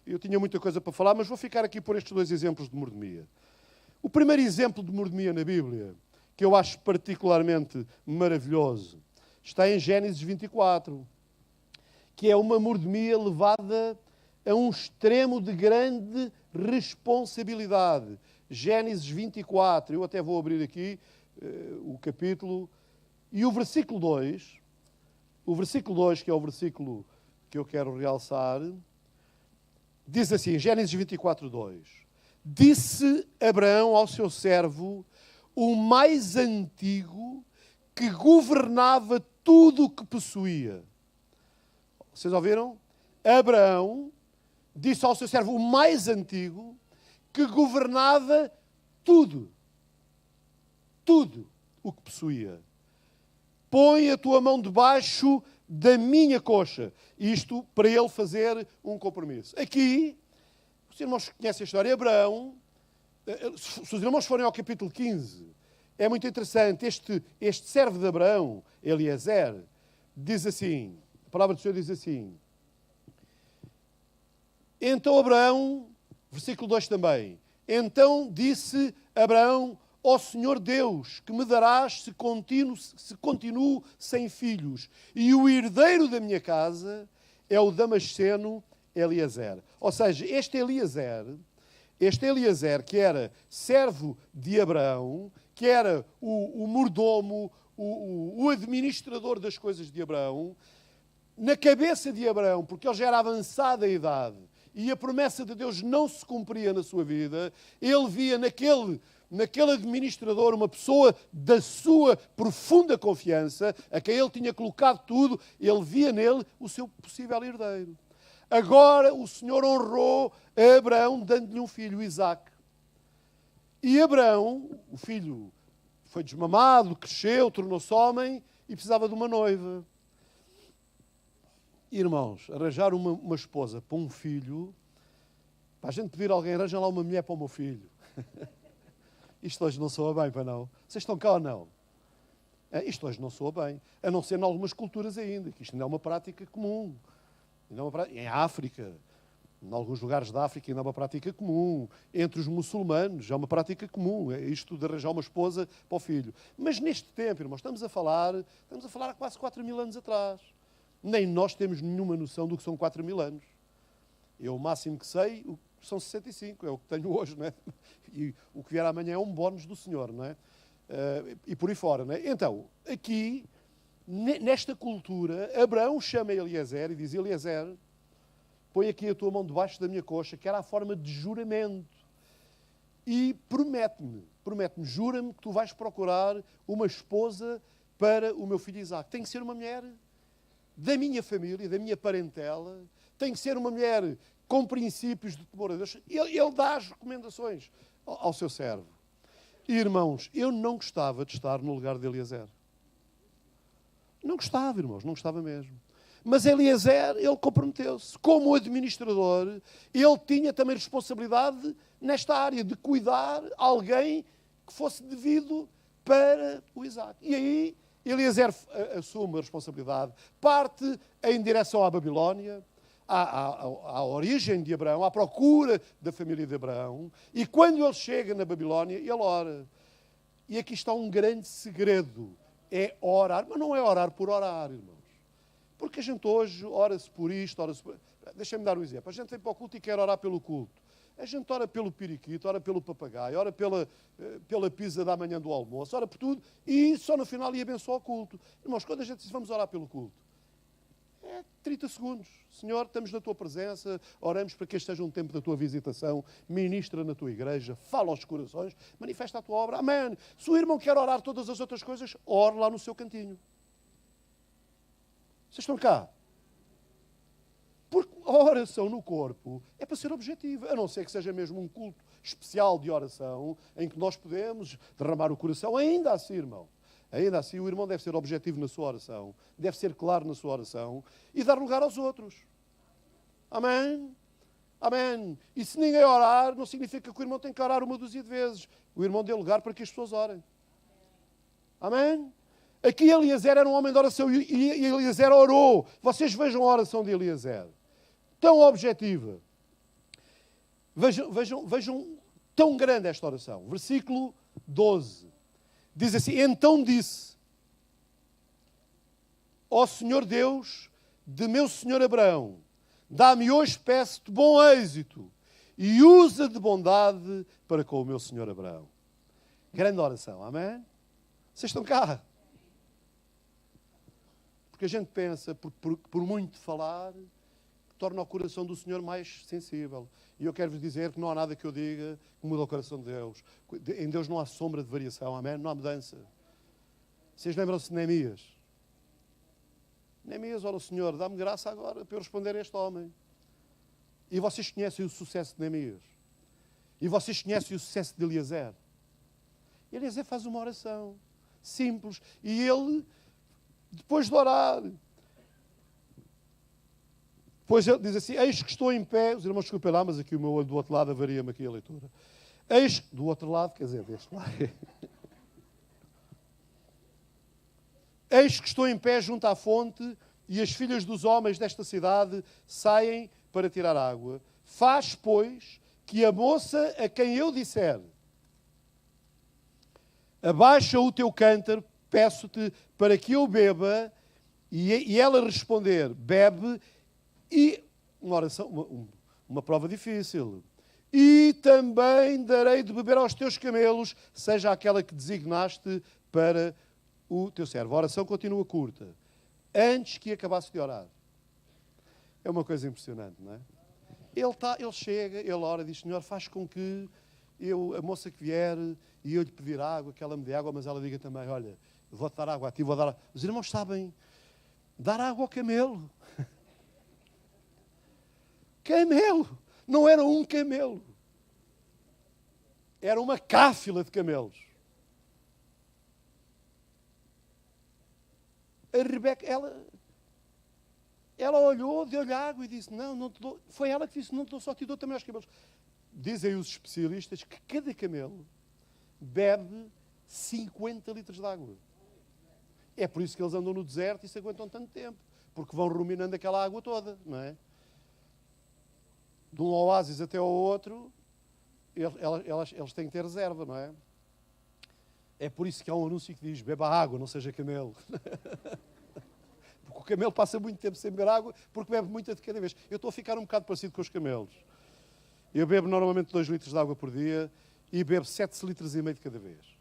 Eu tinha muita coisa para falar, mas vou ficar aqui por estes 2 exemplos de mordomia. O primeiro exemplo de mordomia na Bíblia, que eu acho particularmente maravilhoso, está em Gênesis 24, que é uma mordomia levada a um extremo de grande responsabilidade. Gênesis 24, eu até vou abrir aqui o capítulo, e o versículo 2, que é o versículo que eu quero realçar, diz assim, Gênesis 24, 2. Disse Abraão ao seu servo, o mais antigo, que governava tudo o que possuía. Vocês ouviram? Abraão disse ao seu servo, o mais antigo, que governava tudo. tudo o que possuía. Põe a tua mão debaixo da minha coxa. Isto para ele fazer um compromisso. Aqui, os irmãos conhecem a história, Abraão, se os irmãos forem ao capítulo 15, é muito interessante, este servo de Abraão, Eliezer, diz assim, a palavra do Senhor diz assim, então Abraão, versículo 2 também, então disse Abraão, ó Senhor Deus, que me darás se continuo sem filhos, e o herdeiro da minha casa é o Damasceno Eliezer. Ou seja, este Eliezer, que era servo de Abraão, que era o mordomo, o administrador das coisas de Abraão, na cabeça de Abraão, porque ele já era avançada a idade, e a promessa de Deus não se cumpria na sua vida, ele via naquele administrador uma pessoa da sua profunda confiança, a quem ele tinha colocado tudo, ele via nele o seu possível herdeiro. Agora o Senhor honrou a Abraão dando-lhe um filho, Isaque. E Abraão, o filho, foi desmamado, cresceu, tornou-se homem e precisava de uma noiva. Irmãos, arranjar uma esposa para um filho, para a gente pedir a alguém, arranja lá uma mulher para o meu filho. Isto hoje não soa bem, para não? Vocês estão cá ou não? Isto hoje não soa bem. A não ser em algumas culturas ainda, que isto ainda é uma prática comum. Em África, em alguns lugares da África ainda é uma prática comum. Entre os muçulmanos é uma prática comum. É isto de arranjar uma esposa para o filho. Mas neste tempo, irmãos, estamos a falar há quase 4.000 anos atrás. Nem nós temos nenhuma noção do que são 4.000 anos. Eu o máximo que sei são 65, é o que tenho hoje, não é? E o que vier amanhã é um bónus do Senhor, não é? E por aí fora, não é? Então, aqui, nesta cultura, Abraão chama Eliezer e diz, Eliezer, põe aqui a tua mão debaixo da minha coxa, que era a forma de juramento. E promete-me, jura-me que tu vais procurar uma esposa para o meu filho Isaque. Tem que ser uma mulher da minha família, da minha parentela, tem que ser uma mulher com princípios de temor a Deus. Ele dá as recomendações ao seu servo. E, irmãos, eu não gostava de estar no lugar de Eliezer. Não gostava, irmãos, não gostava mesmo. Mas Eliezer, ele comprometeu-se. Como administrador, ele tinha também responsabilidade nesta área de cuidar alguém que fosse devido para o Isaque. E aí, Eliezer assume a responsabilidade, parte em direção à Babilónia, à origem de Abraão, à procura da família de Abraão, e quando ele chega na Babilónia, ele ora. E aqui está um grande segredo, é orar, mas não é orar por orar, irmãos. Porque a gente hoje ora-se por isto, ora-se por... Deixa-me dar um exemplo. A gente vem para o culto e quer orar pelo culto. A gente ora pelo periquito, ora pelo papagaio, ora pela pizza da manhã do almoço, ora por tudo, e só no final ia abençoar o culto. Irmãos, quando a gente diz vamos orar pelo culto, é 30 segundos. Senhor, estamos na tua presença, oramos para que este seja um tempo da tua visitação, ministra na tua igreja, fala aos corações, manifesta a tua obra. Amém. Se o irmão quer orar todas as outras coisas, ore lá no seu cantinho. Vocês estão cá? Porque a oração no corpo é para ser objetiva, a não ser que seja mesmo um culto especial de oração, em que nós podemos derramar o coração, ainda assim, irmão. Ainda assim, o irmão deve ser objetivo na sua oração, deve ser claro na sua oração e dar lugar aos outros. Amém? Amém. E se ninguém orar, não significa que o irmão tem que orar uma dúzia de vezes. O irmão dê lugar para que as pessoas orem. Amém? Aqui Eliezer era um homem de oração e Eliezer orou. Vocês vejam a oração de Eliezer. Tão objetiva. Vejam tão grande esta oração. Versículo 12. Diz assim, então disse, ó Senhor Deus de meu Senhor Abraão, dá-me hoje, peço-te, bom êxito e usa de bondade para com o meu Senhor Abraão. Grande oração, amém? Vocês estão cá? Porque a gente pensa, por muito falar, torna o coração do Senhor mais sensível. E eu quero-vos dizer que não há nada que eu diga que muda o coração de Deus. Em Deus não há sombra de variação, amém? Não há mudança. Vocês lembram-se de Neemias? Neemias, ora, o Senhor, dá-me graça agora para eu responder a este homem. E vocês conhecem o sucesso de Neemias. E vocês conhecem o sucesso de Eliezer. Eliezer faz uma oração simples. E ele, depois de orar, depois ele diz assim, eis que estou em pé, os irmãos desculpem lá, mas aqui o meu olho do outro lado avaria-me aqui a leitura. Eis, do outro lado, quer dizer, deste lado. Eis que estou em pé junto à fonte e as filhas dos homens desta cidade saem para tirar água. Faz, pois, que a moça a quem eu disser, abaixa o teu cântaro, peço-te, para que eu beba, e ela responder, bebe, e uma oração, uma prova difícil. E também darei de beber aos teus camelos, seja aquela que designaste para o teu servo. A oração continua curta. Antes que acabasse de orar. É uma coisa impressionante, não é? Ele chega, ele ora e diz, Senhor, faz com que a moça que vier e eu lhe pedir água, que ela me dê água, mas ela diga também, olha, vou-te dar água a ti, vou dar água. Os irmãos sabem dar água ao camelo. Camelo! Não era um camelo. Era uma cáfila de camelos. A Rebeca, ela olhou, deu-lhe água e disse, não te dou. Foi ela que disse, não te dou, só te dou também aos camelos. Dizem os especialistas que cada camelo bebe 50 litros de água. É por isso que eles andam no deserto e se aguentam tanto tempo. Porque vão ruminando aquela água toda, não é? De um oásis até ao outro, eles têm que ter reserva, não é? É por isso que há um anúncio que diz, beba água, não seja camelo. Porque o camelo passa muito tempo sem beber água, porque bebe muita de cada vez. Eu estou a ficar um bocado parecido com os camelos. Eu bebo normalmente 2 litros de água por dia e bebo 7 litros e meio de cada vez.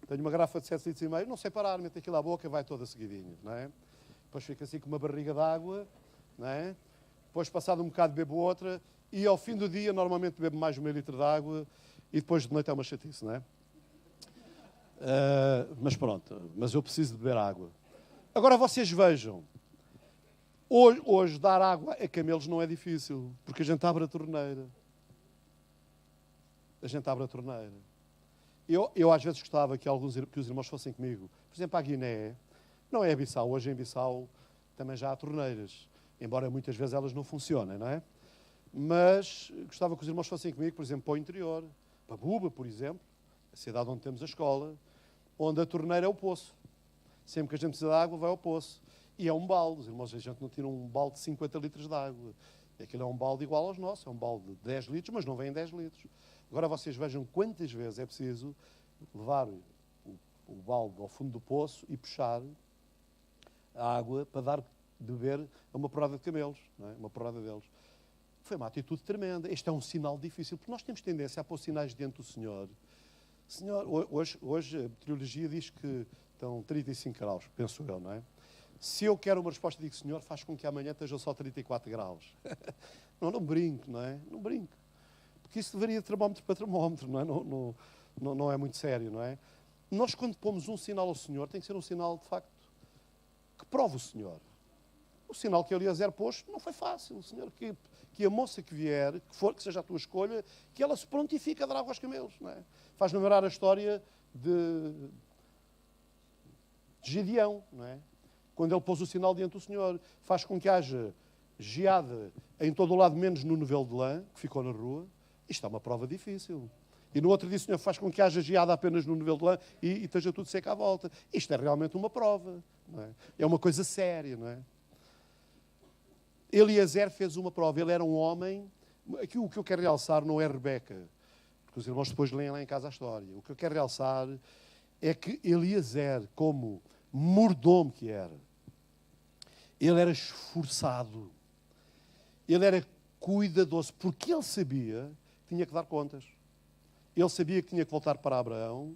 Tenho uma garrafa de 7 litros e meio, não sei parar, meto aquilo à boca, vai toda seguidinha, não é? Depois fico assim com uma barriga de água, não é? Depois, passado um bocado, bebo outra e ao fim do dia, normalmente bebo mais de meio litro de água e depois de noite é uma chatice, não é? Mas pronto, mas eu preciso de beber água. Agora vocês vejam, hoje dar água a camelos não é difícil, porque a gente abre a torneira. A gente abre a torneira. Eu às vezes gostava que os irmãos fossem comigo. Por exemplo, a Guiné, não é a Bissau, hoje em Bissau também já há torneiras, embora muitas vezes elas não funcionem, não é? Mas gostava que os irmãos fossem comigo, por exemplo, para o interior, para Buba, por exemplo, a cidade onde temos a escola, onde a torneira é o poço. Sempre que a gente precisa de água, vai ao poço. E é um balde. Os irmãos, a gente não tira um balde de 50 litros de água. Aquilo é um balde igual aos nossos. É um balde de 10 litros, mas não vem em 10 litros. Agora vocês vejam quantas vezes é preciso levar o balde ao fundo do poço e puxar a água para dar de beber a uma porrada de camelos. Não é? Uma porrada deles. Foi uma atitude tremenda. Este é um sinal difícil, porque nós temos tendência a pôr sinais diante do Senhor. Senhor, hoje a meteorologia diz que estão 35 graus, penso eu, não é? Se eu quero uma resposta, digo, Senhor, faz com que amanhã estejam só 34 graus. Não brinco, não é? Não brinco. Porque isso deveria de termómetro para termómetro, não é? Não é muito sério, não é? Nós, quando pomos um sinal ao Senhor, tem que ser um sinal, de facto, que prove o Senhor. O sinal que Eliezer pôs não foi fácil. O Senhor, que a moça que vier, que seja a tua escolha, que ela se prontifique a dar água aos camelos, não é? Faz lembrar a história de Gideão, não é? Quando ele pôs o sinal diante do Senhor, faz com que haja geada em todo o lado, menos no novelo de lã, que ficou na rua. Isto é uma prova difícil. E no outro dia o Senhor faz com que haja geada apenas no novelo de lã e esteja tudo seco à volta. Isto é realmente uma prova, não é? É uma coisa séria, não é? Eliezer fez uma prova. Ele era um homem... Aqui o que eu quero realçar não é Rebeca, porque os irmãos depois leem lá em casa a história. O que eu quero realçar é que Eliezer, como mordomo que era, ele era esforçado, ele era cuidadoso, porque ele sabia que tinha que dar contas. Ele sabia que tinha que voltar para Abraão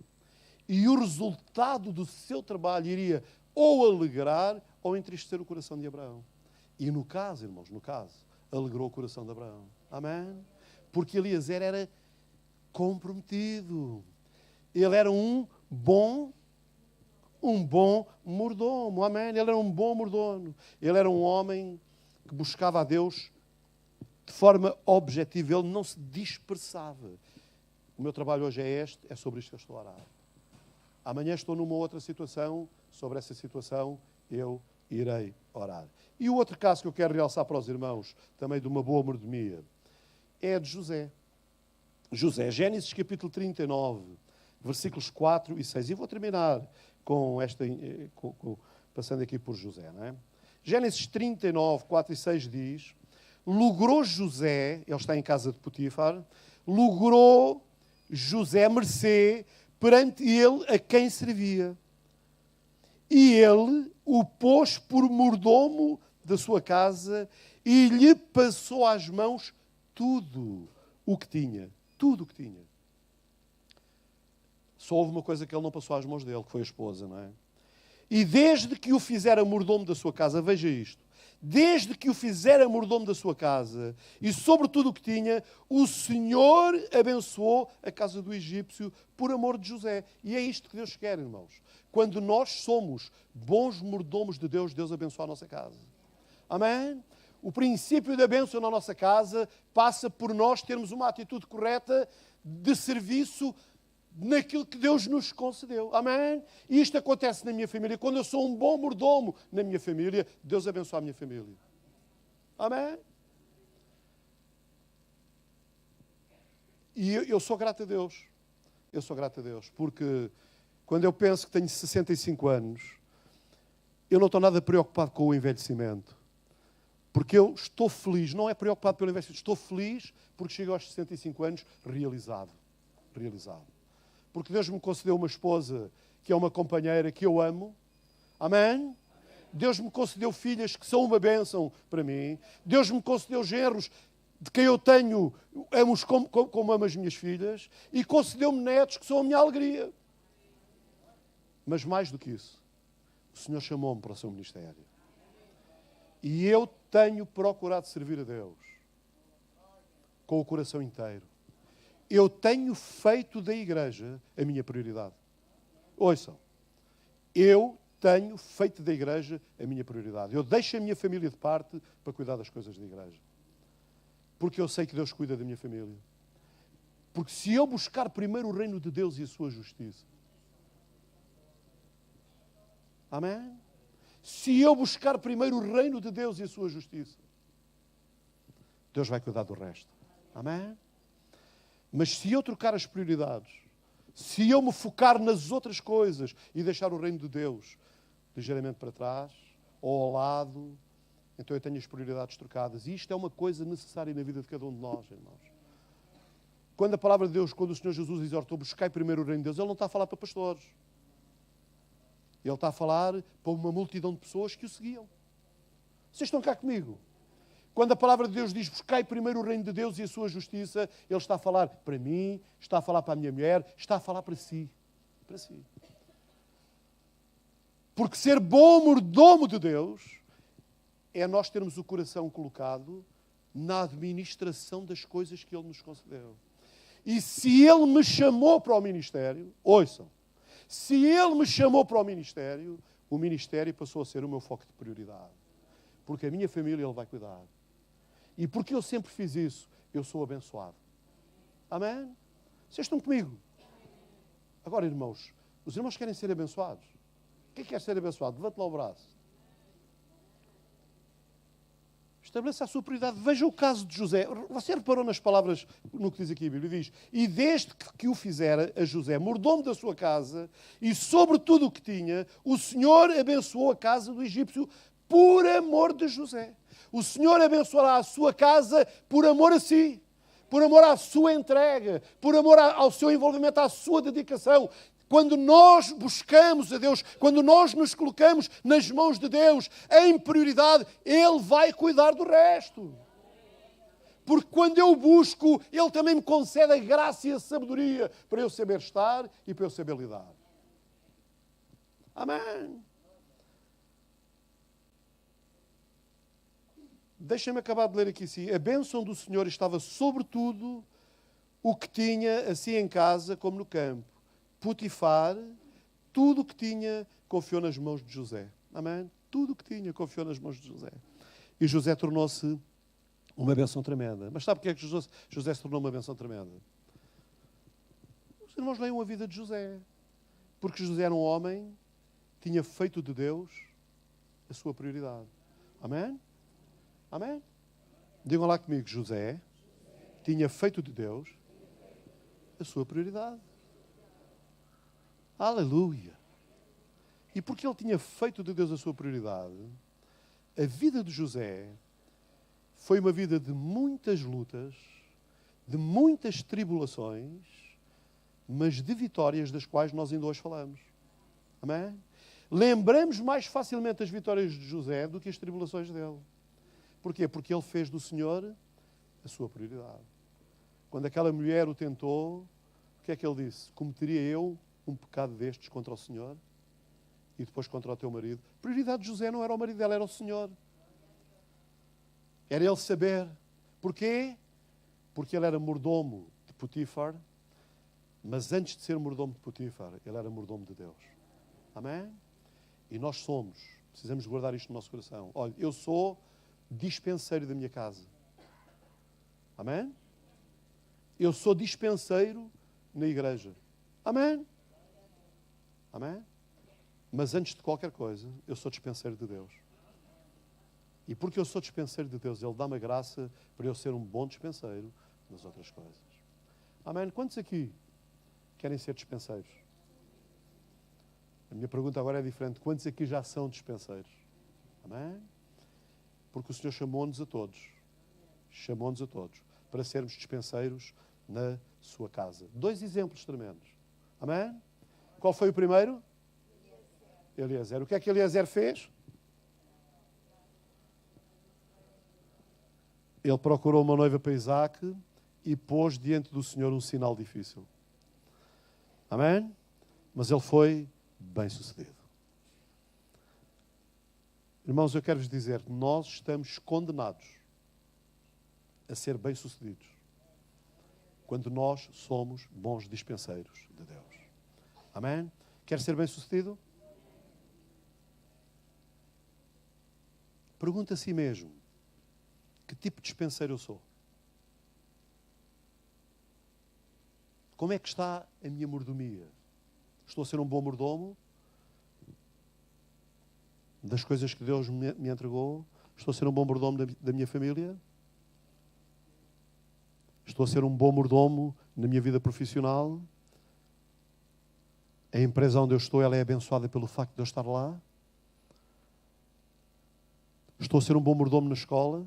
e o resultado do seu trabalho iria ou alegrar ou entristecer o coração de Abraão. E no caso, irmãos, alegrou o coração de Abraão. Amém? Porque Eliezer era comprometido. Ele era um bom mordomo. Amém? Ele era um bom mordomo. Ele era um homem que buscava a Deus de forma objetiva. Ele não se dispersava. O meu trabalho hoje é sobre isto que eu estou a orar. Amanhã estou numa outra situação, sobre essa situação eu irei orar. E o outro caso que eu quero realçar para os irmãos, também de uma boa mordomia, é de José. José, Gênesis capítulo 39, versículos 4 e 6. E vou terminar com passando aqui por José, não é? Gênesis 39, 4 e 6 diz: logrou José, ele está em casa de Potifar, logrou José mercê perante ele a quem servia. E ele o pôs por mordomo da sua casa e lhe passou às mãos tudo o que tinha. Tudo o que tinha. Só houve uma coisa que ele não passou às mãos dele, que foi a esposa, não é? E desde que o fizera mordomo da sua casa, veja isto, desde que o fizera mordomo da sua casa e sobre tudo o que tinha, o Senhor abençoou a casa do egípcio por amor de José. E é isto que Deus quer, irmãos. Quando nós somos bons mordomos de Deus, Deus abençoa a nossa casa. Amém? O princípio da bênção na nossa casa passa por nós termos uma atitude correta de serviço naquilo que Deus nos concedeu. Amém? E isto acontece na minha família. Quando eu sou um bom mordomo na minha família, Deus abençoa a minha família. Amém? E eu sou grato a Deus. Eu sou grato a Deus. Porque quando eu penso que tenho 65 anos, eu não estou nada preocupado com o envelhecimento. Porque eu estou feliz, não é preocupado pelo envelhecimento, estou feliz porque chego aos 65 anos realizado. Realizado. Porque Deus me concedeu uma esposa que é uma companheira que eu amo. Amém? Deus me concedeu filhas que são uma bênção para mim. Deus me concedeu genros de quem eu tenho, amo-os como amo as minhas filhas. E concedeu-me netos que são a minha alegria. Mas mais do que isso, o Senhor chamou-me para o seu ministério. E eu tenho procurado servir a Deus com o coração inteiro. Eu tenho feito da igreja a minha prioridade. Ouçam, eu tenho feito da igreja a minha prioridade. Eu deixo a minha família de parte para cuidar das coisas da igreja. Porque eu sei que Deus cuida da minha família. Porque se eu buscar primeiro o reino de Deus e a sua justiça, amém? Se eu buscar primeiro o reino de Deus e a sua justiça, Deus vai cuidar do resto. Amém? Mas se eu trocar as prioridades, se eu me focar nas outras coisas e deixar o reino de Deus ligeiramente para trás ou ao lado, então eu tenho as prioridades trocadas. E isto é uma coisa necessária na vida de cada um de nós, irmãos. Quando a palavra de Deus, quando o Senhor Jesus exortou, buscai primeiro o reino de Deus, Ele não está a falar para pastores. Ele está a falar para uma multidão de pessoas que o seguiam. Vocês estão cá comigo? Quando a palavra de Deus diz, buscai primeiro o reino de Deus e a sua justiça, Ele está a falar para mim, está a falar para a minha mulher, está a falar para si. Para si. Porque ser bom mordomo de Deus é nós termos o coração colocado na administração das coisas que Ele nos concedeu. E se Ele me chamou para o ministério, ouçam, se Ele me chamou para o ministério passou a ser o meu foco de prioridade. Porque a minha família Ele vai cuidar. E porque eu sempre fiz isso, eu sou abençoado. Amém? Vocês estão comigo? Agora, irmãos, os irmãos querem ser abençoados. Quem quer ser abençoado? Levante lá o braço. Estabeleça a sua prioridade. Veja o caso de José. Você reparou nas palavras, no que diz aqui a Bíblia? Diz, e desde que o fizera a José, mordomo da sua casa, e sobre tudo o que tinha, o Senhor abençoou a casa do egípcio por amor de José. O Senhor abençoará a sua casa por amor a si, por amor à sua entrega, por amor ao seu envolvimento, à sua dedicação. Quando nós buscamos a Deus, quando nós nos colocamos nas mãos de Deus, em prioridade, Ele vai cuidar do resto. Porque quando eu busco, Ele também me concede a graça e a sabedoria para eu saber estar e para eu saber lidar. Amém. Deixem-me acabar de ler aqui assim. A bênção do Senhor estava sobre tudo o que tinha, assim em casa como no campo. Potifar, tudo o que tinha, confiou nas mãos de José. Amém? Tudo o que tinha, confiou nas mãos de José. E José tornou-se uma bênção tremenda. Mas sabe porque é que José se tornou uma bênção tremenda? Os irmãos leiam a vida de José. Porque José era um homem que tinha feito de Deus a sua prioridade. Amém? Amém? Digam lá comigo, José tinha feito de Deus a sua prioridade. Aleluia! E porque ele tinha feito de Deus a sua prioridade, a vida de José foi uma vida de muitas lutas, de muitas tribulações, mas de vitórias das quais nós ainda hoje falamos. Amém? Lembramos mais facilmente as vitórias de José do que as tribulações dele. Porquê? Porque ele fez do Senhor a sua prioridade. Quando aquela mulher o tentou, o que é que ele disse? Cometeria eu um pecado destes contra o Senhor? E depois contra o teu marido? A prioridade de José não era o marido dela, era o Senhor. Era ele saber. Porquê? Porque ele era mordomo de Potifar, mas antes de ser mordomo de Potifar, ele era mordomo de Deus. Amém? E nós precisamos guardar isto no nosso coração. Olha, eu sou dispenseiro da minha casa. Amém? Eu sou dispenseiro na igreja. Amém? Amém? Mas antes de qualquer coisa, eu sou dispenseiro de Deus. E porque eu sou dispenseiro de Deus, Ele dá-me a graça para eu ser um bom dispenseiro nas outras coisas. Amém? Quantos aqui querem ser dispenseiros? A minha pergunta agora é diferente. Quantos aqui já são dispenseiros? Amém? Porque o Senhor chamou-nos a todos. Chamou-nos a todos para sermos dispenseiros na sua casa. 2 exemplos tremendos. Amém? Qual foi o primeiro? Eliezer. O que é que Eliezer fez? Ele procurou uma noiva para Isaac e pôs diante do Senhor um sinal difícil. Amém? Mas ele foi bem-sucedido. Irmãos, eu quero vos dizer que nós estamos condenados a ser bem-sucedidos quando nós somos bons dispenseiros de Deus. Amém? Quer ser bem-sucedido? Pergunta a si mesmo: que tipo de dispenseiro eu sou? Como é que está a minha mordomia? Estou a ser um bom mordomo das coisas que Deus me entregou? Estou a ser um bom mordomo da minha família? Estou a ser um bom mordomo na minha vida profissional? A empresa onde eu estou, ela é abençoada pelo facto de eu estar lá? Estou a ser um bom mordomo na escola?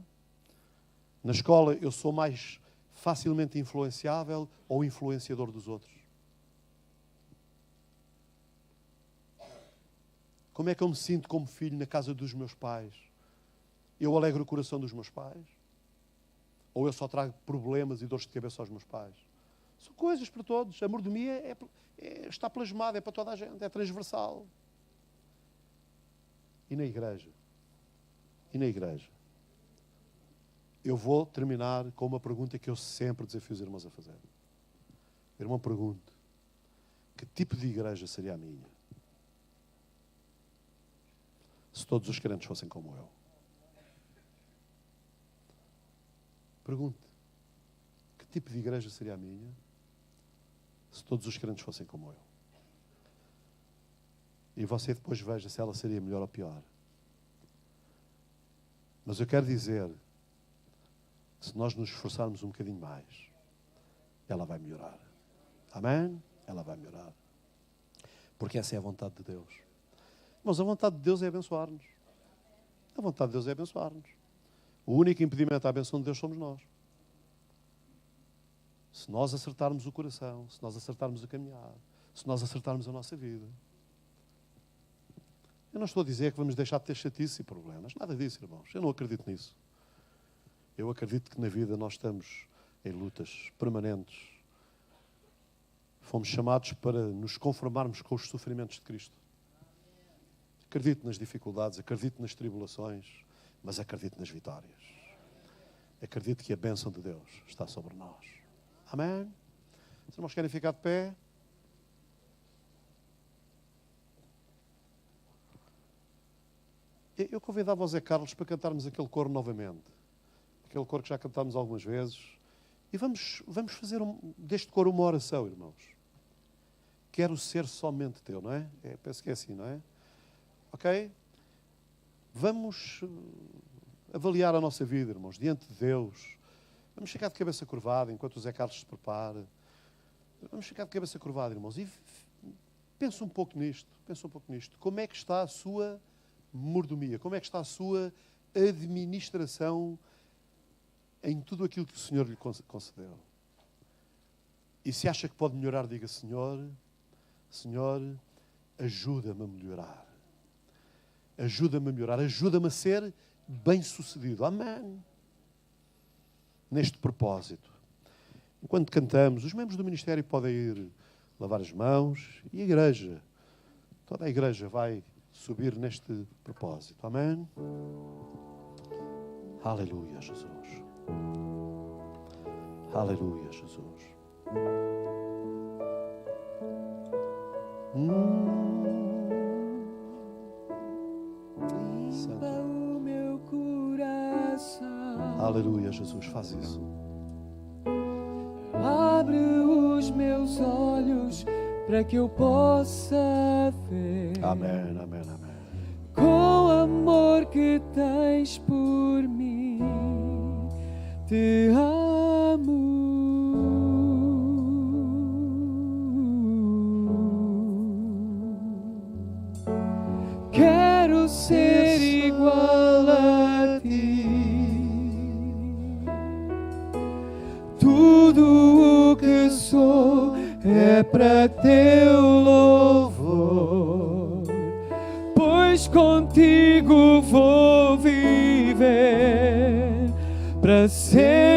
Na escola eu sou mais facilmente influenciável ou influenciador dos outros? Como é que eu me sinto como filho na casa dos meus pais? Eu alegro o coração dos meus pais? Ou eu só trago problemas e dores de cabeça aos meus pais? São coisas para todos. A mordomia está plasmada, é para toda a gente, é transversal. E na igreja? E na igreja? Eu vou terminar com uma pergunta que eu sempre desafio os irmãos a fazer. Irmão, pergunto: que tipo de igreja seria a minha se todos os crentes fossem como eu? Pergunte: que tipo de igreja seria a minha se todos os crentes fossem como eu? E você depois veja se ela seria melhor ou pior. Mas eu quero dizer, se nós nos esforçarmos um bocadinho mais, ela vai melhorar. Amém? Ela vai melhorar. Porque essa é a vontade de Deus. Mas a vontade de Deus é abençoar-nos. A vontade de Deus é abençoar-nos. O único impedimento à benção de Deus somos nós. Se nós acertarmos o coração, se nós acertarmos a caminhada, se nós acertarmos a nossa vida. Eu não estou a dizer que vamos deixar de ter chatice e problemas. Nada disso, irmãos. Eu não acredito nisso. Eu acredito que na vida nós estamos em lutas permanentes. Fomos chamados para nos conformarmos com os sofrimentos de Cristo. Acredito nas dificuldades, acredito nas tribulações, mas acredito nas vitórias. Acredito que a bênção de Deus está sobre nós. Amém? Os irmãos querem ficar de pé? Eu convidava o Zé Carlos para cantarmos aquele coro novamente. Aquele coro que já cantámos algumas vezes. E vamos fazer deste coro uma oração, irmãos. quero ser somente teu, não é? Penso que é assim, não é? Ok? Vamos avaliar a nossa vida, irmãos, diante de Deus. Vamos ficar de cabeça curvada enquanto o Zé Carlos se prepara. Vamos ficar de cabeça curvada, irmãos. E pensa um pouco nisto. Como é que está a sua mordomia? Como é que está a sua administração em tudo aquilo que o Senhor lhe concedeu? E se acha que pode melhorar, diga: Senhor, ajuda-me a melhorar. Ajuda-me a melhorar. Ajuda-me a ser bem-sucedido. Amém. Neste propósito. Enquanto cantamos, os membros do ministério podem ir lavar as mãos e a igreja, toda a igreja vai subir neste propósito. Amém? Aleluia, Jesus. Aleluia, Jesus. Limpa o meu coração. Aleluia, Jesus, faz isso. Abre os meus olhos para que eu possa ver. Amém, amém, amém. Com o amor que tens por mim, te amo. Quero ser igual a ti. Tudo o que sou é para teu louvor, pois contigo vou viver para sempre.